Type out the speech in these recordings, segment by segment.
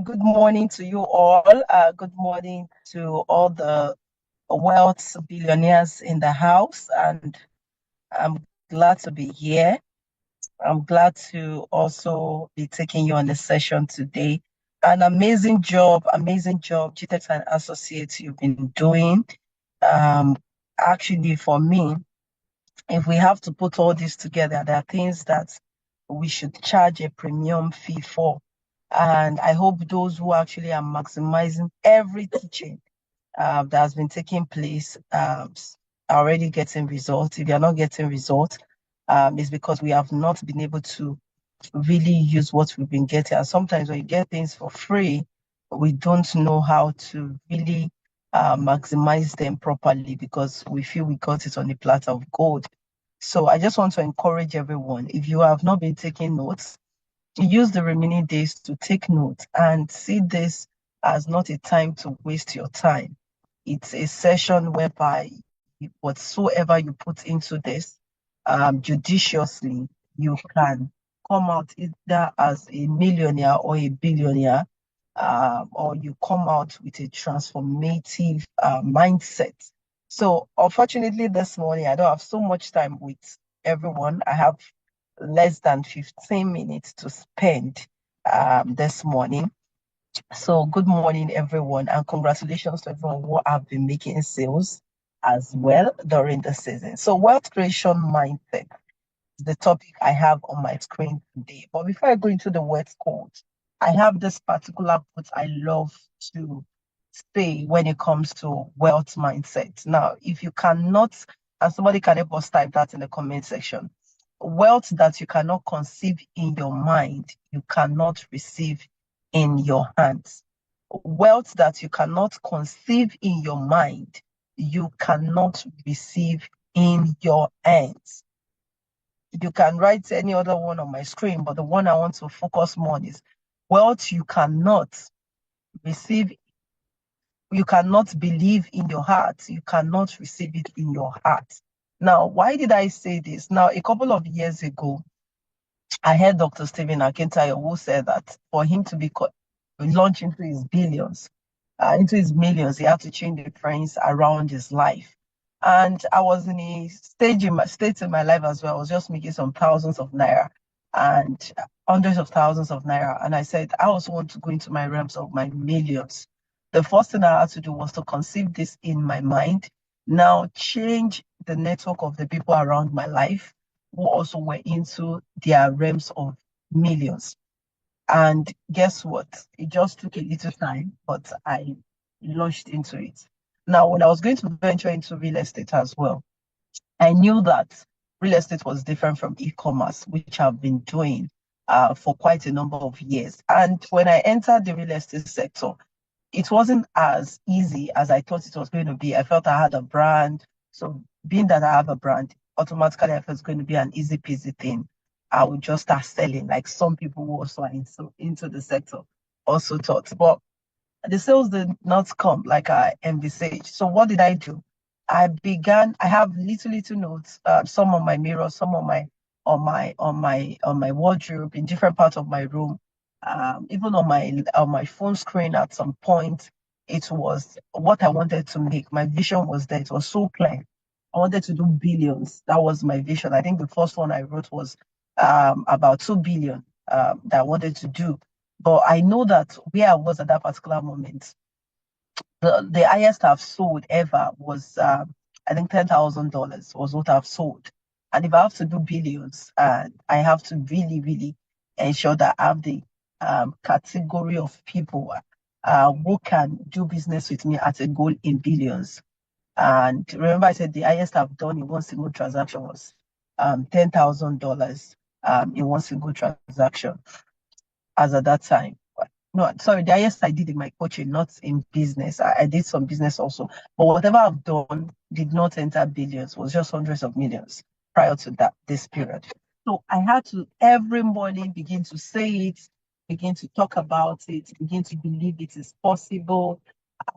Good morning to you all. Good morning to all the wealth billionaires in the house. And I'm glad to be here. I'm glad to also be taking you on the session today. An amazing job, GTEx and Associates you've been doing. Actually, for me, if we have to put all this together, there are things that we should charge a premium fee for. And I hope those who actually are maximizing every teaching that has been taking place are already getting results. If you're not getting results, it's because we have not been able to really use what we've been getting. And sometimes when you get things for free, we don't know how to really maximize them properly because we feel we got it on a platter of gold. So I just want to encourage everyone, if you have not been taking notes, use the remaining days to take notes and see this as not a time to waste your time. It's a session whereby whatsoever you put into this judiciously, you can come out either as a millionaire or a billionaire, or you come out with a transformative mindset. So unfortunately, this morning, I don't have so much time with everyone. I have less than 15 minutes to spend this morning. So good morning, everyone, and congratulations to everyone who have been making sales as well during the season. So wealth creation mindset is the topic I have on my screen today. But before I go into the words code, I have this particular quote I love to say when it comes to wealth mindset. Now, if you cannot, and somebody can help us type that in the comment section, wealth that you cannot conceive in your mind, you cannot receive in your hands. Wealth that you cannot conceive in your mind, you cannot receive in your hands. You can write any other one on my screen, but the one I want to focus more on is wealth you cannot receive, you cannot believe in your heart, you cannot receive it in your heart. Now, why did I say this? Now, a couple of years ago, I heard Dr. Stephen AKINTAYO who said that for him to be launched into his billions, into his millions, he had to change the friends around his life. And I was in a state in my life as well. I was just making some thousands of naira and hundreds of thousands of naira. And I said, I also want to go into my realms of my millions. The first thing I had to do was to conceive this in my mind. Now change the network of the people around my life who also were into their realms of millions. And guess what? It just took a little time, but I launched into it. Now, when I was going to venture into real estate as well, I knew that real estate was different from e-commerce, which I've been doing for quite a number of years. And when I entered the real estate sector, it wasn't as easy as I thought it was going to be. I felt I had a brand. So being that I have a brand, automatically I felt it's going to be an easy peasy thing. I would just start selling like some people who also are into the sector also thought. But the sales did not come like I envisaged. So what did I do? I have little notes, some on my mirror, some on my wardrobe in different parts of my room, even on my phone screen at some point. It was what I wanted to make. My vision was there. It was so clear. I wanted to do billions. That was my vision. I think the first one I wrote was about 2 billion that I wanted to do. But I know that where I was at that particular moment, the highest I've sold ever was I think $10,000 was what I've sold. And if I have to do billions, I have to really ensure that I have the category of people who can do business with me at a goal in billions. And remember, I said the highest I've done in one single transaction was $10,000 in one single transaction as at that time. No, sorry, the highest I did in my coaching, not in business. I did some business also, but whatever I've done did not enter billions, was just hundreds of millions prior to this period. So I had to every morning begin to say it, begin to talk about it, begin to believe it is possible.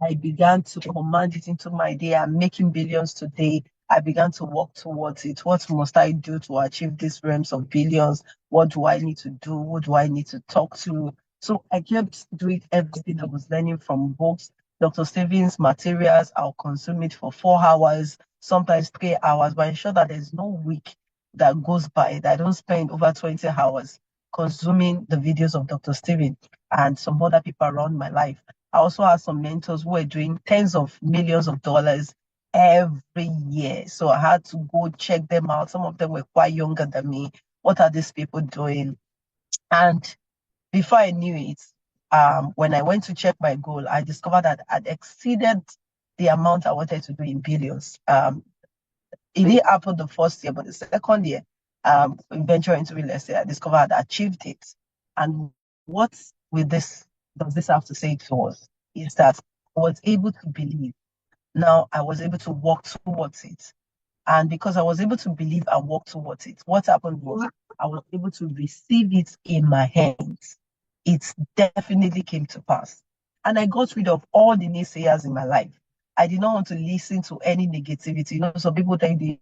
I began to command it into my day. I'm making billions today. I began to work towards it. What must I do to achieve these realms of billions? What do I need to do? Who do I need to talk to So I kept doing everything I was learning from books, Dr. Stevens materials. I'll consume it for 4 hours, sometimes 3 hours, but ensure that there's no week that goes by that I don't spend over 20 hours consuming the videos of Dr. Steven and some other people around my life. I also had some mentors who were doing tens of millions of dollars every year. So I had to go check them out. Some of them were quite younger than me. What are these people doing? And before I knew it, when I went to check my goal, I discovered that I'd exceeded the amount I wanted to do in billions. It didn't happen the first year, but the second year, venturing into real estate, I discovered I achieved it. And what with this does this have to say to us is that I was able to believe. Now I was able to work towards it. And because I was able to believe and work towards it, what happened was I was able to receive it in my hands. It definitely came to pass. And I got rid of all the naysayers in my life. I did not want to listen to any negativity. You know, some people think they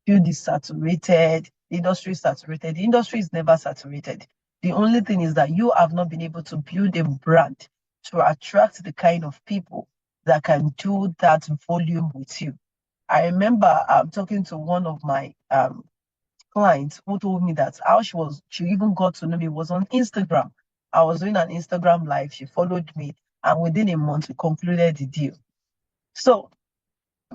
feel this saturated, the industry is saturated. The industry is never saturated. The only thing is that you have not been able to build a brand to attract the kind of people that can do that volume with you. I remember talking to one of my clients who told me that how she even got to know me was on Instagram. I was doing an Instagram live. She followed me, and within a month, we concluded the deal. So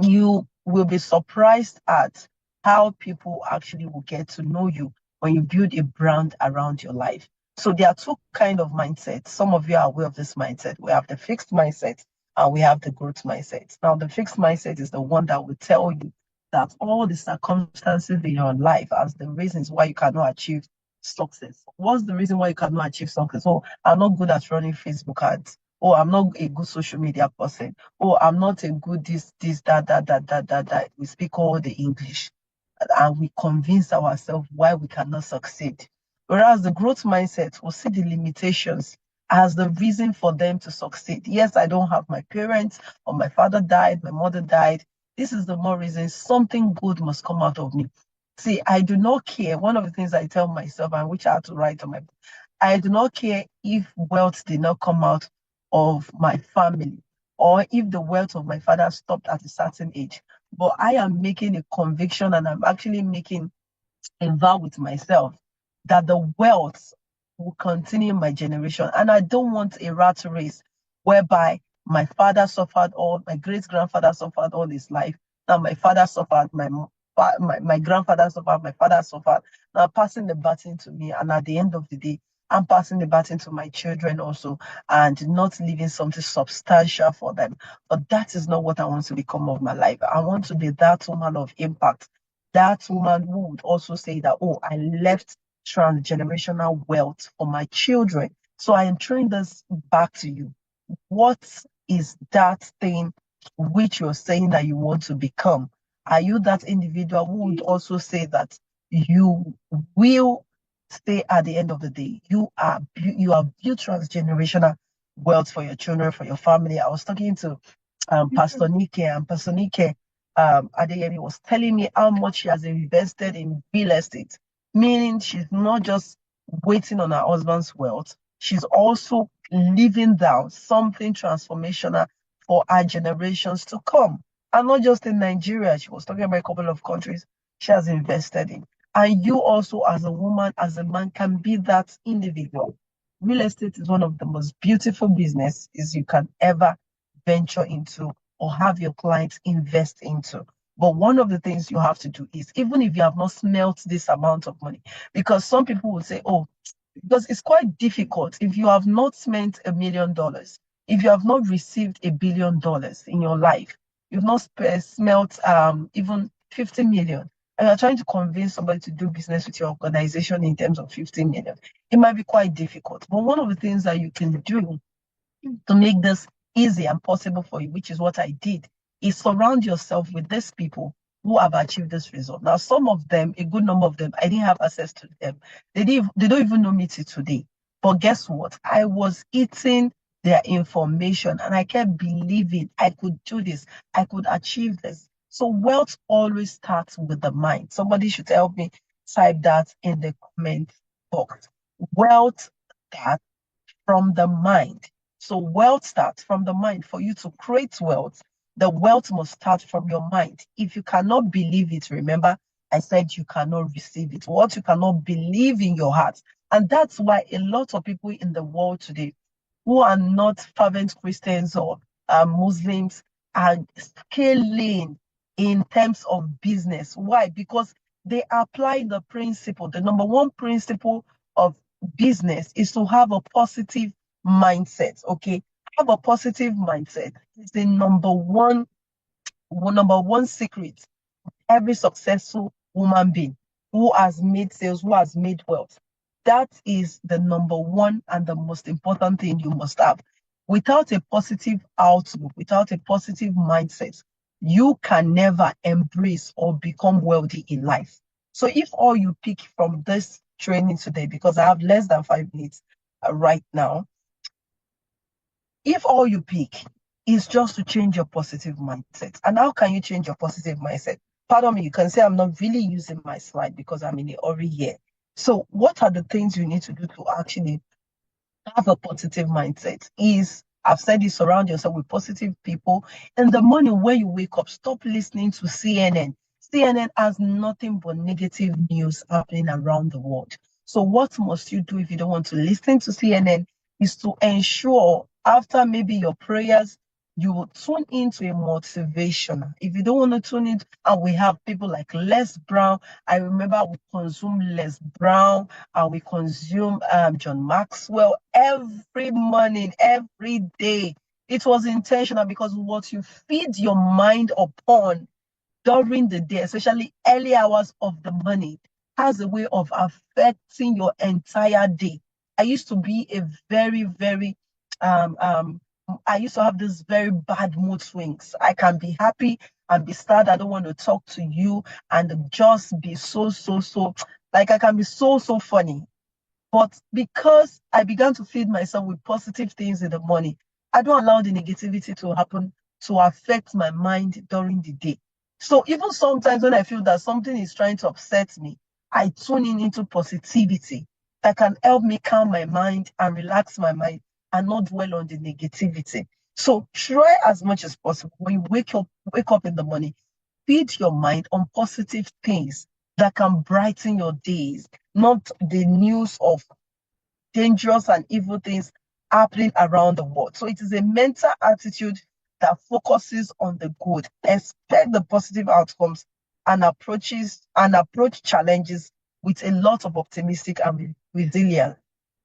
you will be surprised at how people actually will get to know you when you build a brand around your life. So there are two kind of mindsets. Some of you are aware of this mindset. We have the fixed mindset and we have the growth mindset. Now, the fixed mindset is the one that will tell you that all the circumstances in your life as the reasons why you cannot achieve success. What's the reason why you cannot achieve success? Oh, I'm not good at running Facebook ads. Oh, I'm not a good social media person. Oh, I'm not a good this, that. We speak all the English. And we convince ourselves why we cannot succeed. Whereas the growth mindset will see the limitations as the reason for them to succeed. Yes, I don't have my parents, or my father died, my mother died. This is the more reason something good must come out of me. See, I do not care. One of the things I tell myself, and which I had to write on my book, I do not care if wealth did not come out of my family or if the wealth of my father stopped at a certain age. But I am making a conviction and I'm actually making a vow with myself that the wealth will continue in my generation. And I don't want a rat race whereby my father suffered all, my great grandfather suffered all his life. Now my father suffered, my grandfather suffered, my father suffered. Now passing the baton to me. And at the end of the day, I'm passing the baton to my children also and not leaving something substantial for them. But that is not what I want to become of my life. I want to be that woman of impact, that woman who would also say that, oh, I left transgenerational wealth for my children. So I am throwing this back to you. What is that thing which you're saying that you want to become? Are you that individual who would also say that you will stay at the end of the day? You are built transgenerational wealth for your children, for your family. I was talking to Pastor Nike, and Pastor Nike Adeyemi was telling me how much she has invested in real estate, meaning she's not just waiting on her husband's wealth, she's also leaving down something transformational for our generations to come. And not just in Nigeria, she was talking about a couple of countries she has invested in. And you also, as a woman, as a man, can be that individual. Real estate is one of the most beautiful businesses you can ever venture into or have your clients invest into. But one of the things you have to do is, even if you have not smelt this amount of money, because some people will say, oh, because it's quite difficult if you have not spent $1 million, if you have not received $1 billion in your life, you've not smelt even 50 million, and you're trying to convince somebody to do business with your organization in terms of 50 million, it might be quite difficult. But one of the things that you can do to make this easy and possible for you, which is what I did, is surround yourself with these people who have achieved this result. Now, some of them, a good number of them, I didn't have access to them. They don't even know me till today. But guess what? I was eating their information and I kept believing I could do this, I could achieve this. So wealth always starts with the mind. Somebody should help me type that in the comment box. Wealth starts from the mind. So wealth starts from the mind. For you to create wealth, the wealth must start from your mind. If you cannot believe it, remember, I said you cannot receive it. What you cannot believe in your heart. And that's why a lot of people in the world today who are not fervent Christians or Muslims are scaling in terms of business. Why? Because they apply the principle. The number one principle of business is to have a positive mindset. Okay, have a positive mindset. It's the number one secret every successful woman being who has made sales, who has made wealth. That is the number one and the most important thing you must have. Without a positive outlook, without a positive mindset, you can never embrace or become wealthy in life. So if all you pick from this training today, because I have less than 5 minutes right now, if all you pick is just to change your positive mindset, and how can you change your positive mindset? Pardon me, you can say I'm not really using my slide because I'm in a hurry here. So, what are the things you need to do to actually have a positive mindset? Is I've said it, surround yourself with positive people. In the morning when you wake up, stop listening to CNN. CNN has nothing but negative news happening around the world. So what must you do if you don't want to listen to CNN? Is to ensure after maybe your prayers, you will tune into a motivation. If you don't want to tune in, and we have people like Les Brown. I remember we consume Les Brown and we consume John Maxwell every morning, every day. It was intentional because what you feed your mind upon during the day, especially early hours of the morning, has a way of affecting your entire day. I used to be a very, very, I used to have this very bad mood swings. I can be happy and be sad. I don't want to talk to you and just be so, like I can be so funny. But because I began to feed myself with positive things in the morning, I don't allow the negativity to happen to affect my mind during the day. So even sometimes when I feel that something is trying to upset me, I tune in into positivity that can help me calm my mind and relax my mind and not dwell on the negativity. So try as much as possible when you wake up in the morning, feed your mind on positive things that can brighten your days, not the news of dangerous and evil things happening around the world. So it is a mental attitude that focuses on the good, expect the positive outcomes, and approach challenges with a lot of optimistic and resilience.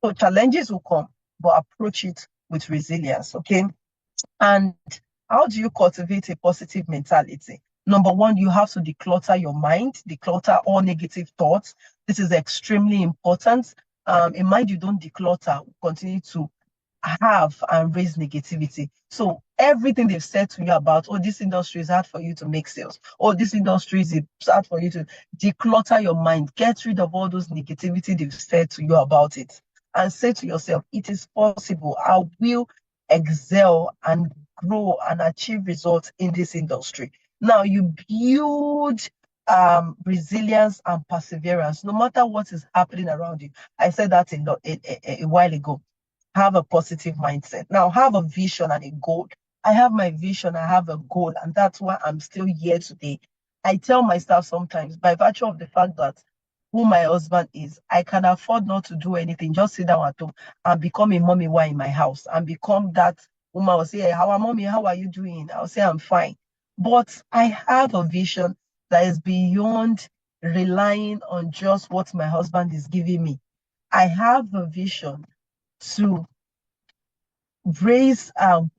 So challenges will come, but approach it with resilience. Okay. And how do you cultivate a positive mentality? Number one, you have to declutter your mind, declutter all negative thoughts. This is extremely important. A mind you don't declutter will continue to have and raise negativity. So everything they've said to you about, oh, this industry is hard for you to make sales. Oh, this industry is hard for you to declutter your mind. Get rid of all those negativity they've said to you about it. And say to yourself, it is possible. I will excel and grow and achieve results in this industry. Now you build resilience and perseverance, no matter what is happening around you. I said that a while ago. Have a positive mindset. Now, have a vision and a goal. I have my vision, I have a goal, and that's why I'm still here today. I tell myself sometimes, by virtue of the fact that who my husband is, I can afford not to do anything, just sit down at home and become a mommy while in my house and become that woman will say, hey, how are mommy, how are you doing? I'll say, I'm fine. But I have a vision that is beyond relying on just what my husband is giving me. I have a vision to raise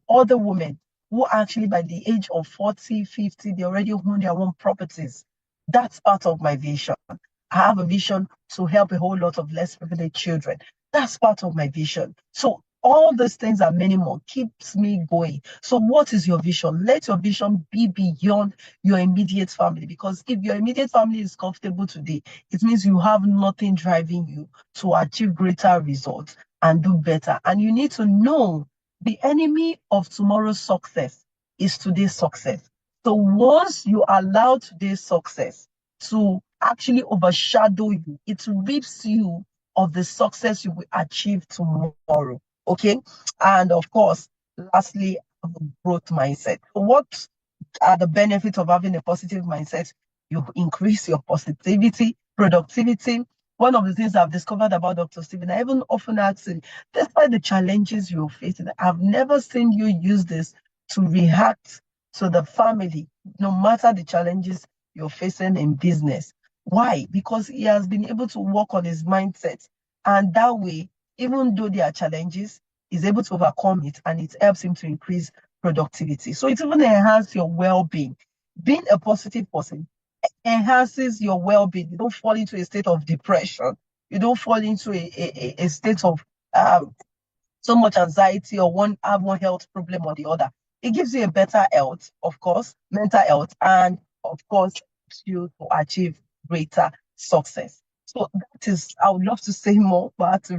other women who actually by the age of 40, 50, they already own their own properties. That's part of my vision. I have a vision to help a whole lot of less privileged children. That's part of my vision. So all those things and many more keeps me going. So what is your vision? Let your vision be beyond your immediate family, because if your immediate family is comfortable today, it means you have nothing driving you to achieve greater results and do better. And you need to know the enemy of tomorrow's success is today's success. So once you allow today's success to actually overshadow you, it rips you of the success you will achieve tomorrow. Okay. And of course, lastly, have a growth mindset. What are the benefits of having a positive mindset? You increase your positivity, productivity. One of the things I've discovered about Dr. Stephen, I even often ask him, despite the challenges you're facing, I've never seen you use this to react to the family, no matter the challenges you're facing in business. Why? Because he has been able to work on his mindset. And that way, even though there are challenges, he's able to overcome it, and it helps him to increase productivity. So it even enhances your well-being. Being a positive person enhances your well-being. You don't fall into a state of depression. You don't fall into a state of so much anxiety, or have one health problem or the other. It gives you a better health, of course, mental health, and of course, helps you to achieve greater success. So that is, I would love to say more, but